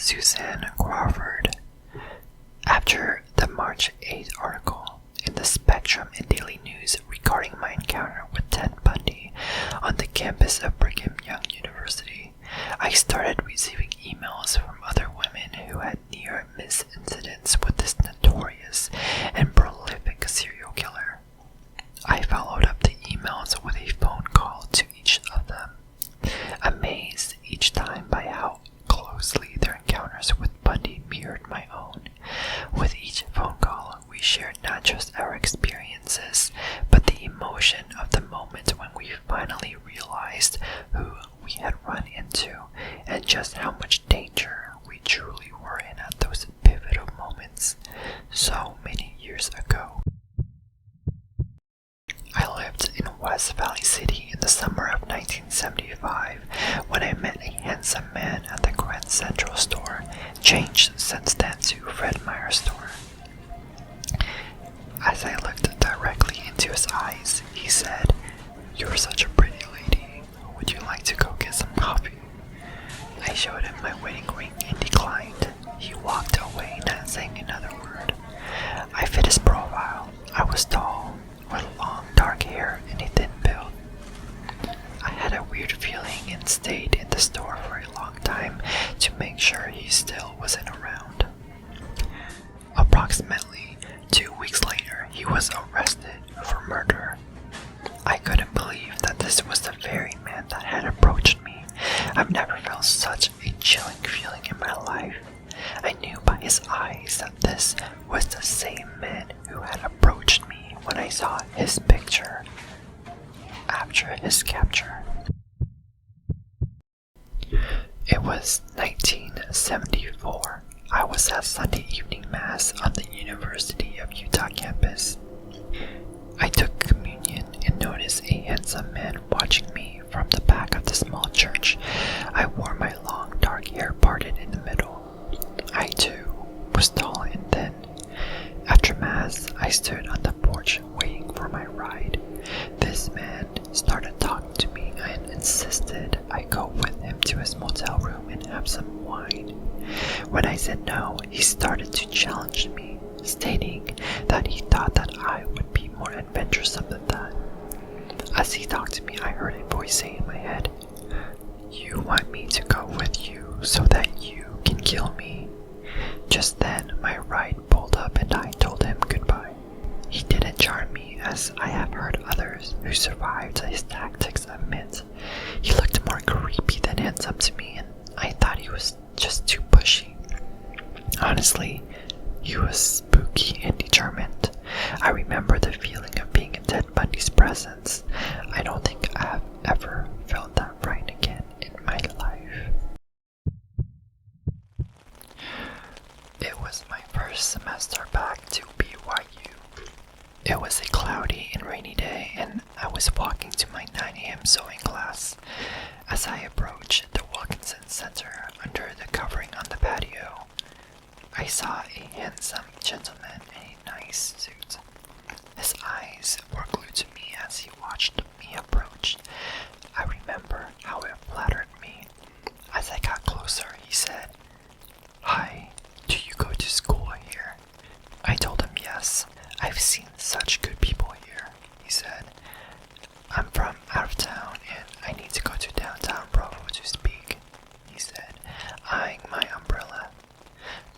Suzanne Crawford. After the March 8th article in the Spectrum and Daily News regarding my encounter with Ted Bundy on the campus of Brigham Young University, I started receiving emails from other women who had near-miss incidents with this notorious and prolific serial killer. I followed up the emails with a phone call to each of them, amazed each time by how closely their encounters with Bundy mirrored my own. With each phone call, we shared not just our experiences, but the emotion of the moment when we finally realized who we had run into and just how much danger we truly were in at those pivotal moments so many years ago. I lived in West Valley City in the summer of 1975 when I met a handsome man at the Grand Central store, changed since then to Fred Meyer's store. As I looked directly into his eyes, he said, "You're such a pretty lady. Would you like to go get some coffee?" I showed him my wedding ring and declined. He walked away, not saying another word. I fit his profile. I was tall, with long dark hair and a thin build. I had a weird feeling and stayed in the store for a long time to make sure he still wasn't around. Approximately 2 weeks later, he was arrested for murder. I couldn't believe that this was the very man that had approached me. I've never felt such a chilling feeling in my life. I knew by his eyes that this was the same man who had approached me when I saw his picture after his capture. It was 1974. I was at Sunday evening mass on the University of Utah campus. I took communion and noticed a handsome man watching me from the back of the small church. I wore my long dark hair parted in the middle. I too was tall and thin. After mass, I stood on the porch waiting for my ride. This man started talking to me and insisted I go with him to his motel room and have some wine. When I said no, he started to challenge me, stating that he thought that I would be more adventuresome than that. As he talked to me, I heard a voice say in my head, "You want me to go with you so that you can kill me?" Just then, my ride pulled up and I told him goodbye. He didn't charm me, as I have heard others who survived his tactics admit. He looked more creepy than handsome to me, and I thought he was just too pushy. Honestly, he was spooky and determined. I remember the feeling of being in Ted Bundy's presence. I don't think I have ever felt that fright again in my life. It was my first semester back to BYU. It was a cloudy and rainy day, and I was walking to my 9 a.m. sewing class. As I approached the Wilkinson Center under the covering on the patio, I saw a handsome gentleman in a nice suit. His eyes were glued to me as he watched me approach. I remember how it flattered me. As I got closer, he said, "Hi, do you go to school here?" I told him yes. "I've seen such good people here," he said. "I'm from out of town and I need to go to downtown Provo to speak," he said, eyeing my umbrella.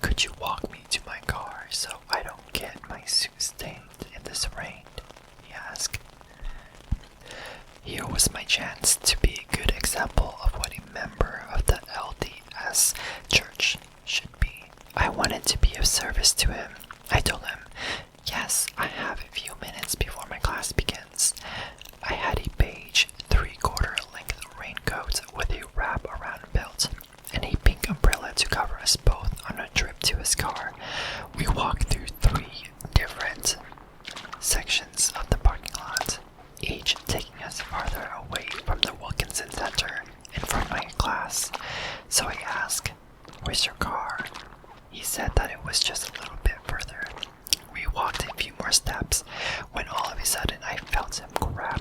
"Could you walk me to my car so I don't get my suit stained in this rain?" he asked. Here was my chance to be a good example of what a member of the LDS church should be. I wanted to be of service to him. I told him, "Yes, I have a few minutes before my class begins." I had a beige 3/4 length raincoat with a wrap around belt and a pink umbrella to cover us both on a trip to his car. We walked through 3 different sections of the parking lot, each taking us farther away from the Wilkinson Center and from my class. So I asked, "Where's your car?" He said that it was just a little bit further. We walked a few more steps when all of a sudden I felt him grab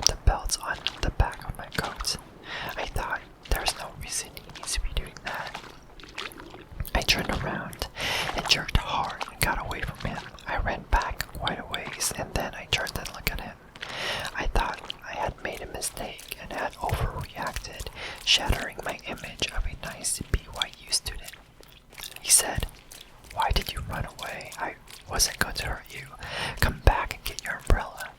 and had overreacted, shattering my image of a nice BYU student. He said, "Why did you run away? I wasn't going to hurt you. Come back and get your umbrella."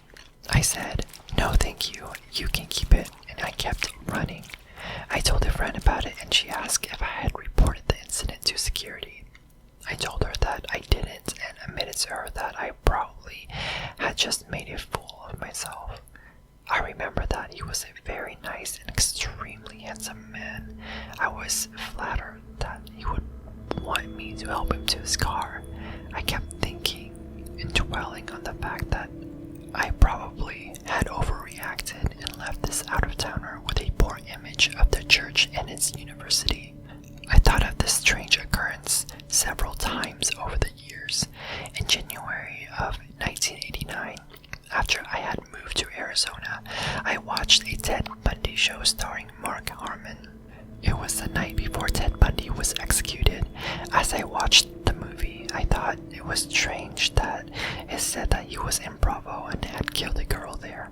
I said, "No thank you, you can keep it," and I kept running. I told a friend about it and she asked if I had reported the incident to security. I told her that I didn't and admitted to her that I probably had just made a fool of myself. I remember that he was a very nice and extremely handsome man. I was flattered that he would want me to help him to his car. I kept thinking and dwelling on the fact that I probably had overreacted and left this out-of-towner with a poor image of the church and its university. I thought of this strange occurrence several times over the years. In January of 1989, after I had moved to Arizona, I watched a Ted Bundy show starring Mark Harmon. It was the night before Ted Bundy was executed. As I watched the movie, I thought it was strange that it said that he was in Bravo and had killed a girl there.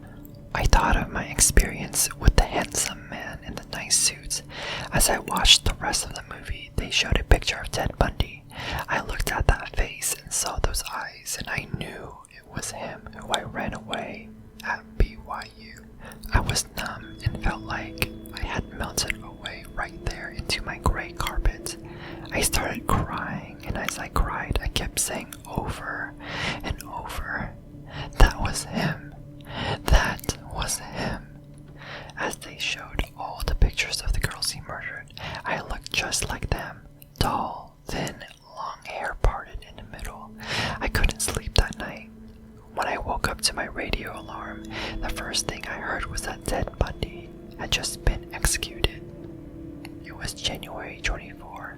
I thought of my experience with the handsome man in the nice suits. As I watched the rest of the movie, they showed a picture of Ted Bundy. I looked at that face and saw those eyes, and I knew it was him who I ran away at BYU. I was numb and felt like I had melted away right there into my gray carpet. I started crying, and as I cried, I kept saying over and over, "That was him. That was him." As they showed all the pictures of the girls he murdered, I looked just like them. Tall, thin, long hair parted in the middle. I couldn't sleep that night. When I woke up to my radio alarm, the first thing I heard was that Ted Bundy had just been executed. It was January 24,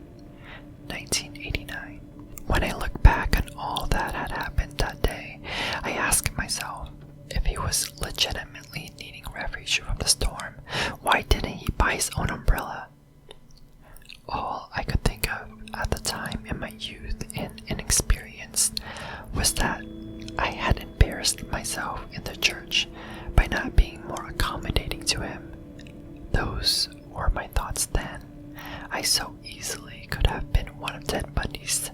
1989. When I look back on all that had happened that day, I ask myself, if he was legitimately needing refuge from the storm, why didn't he buy his own umbrella? All I could think of at the time in my youth and inexperience was that I had embarrassed myself in the church by not being more accommodating to him. Those were my thoughts then. I so easily could have been one of Ted Bundy's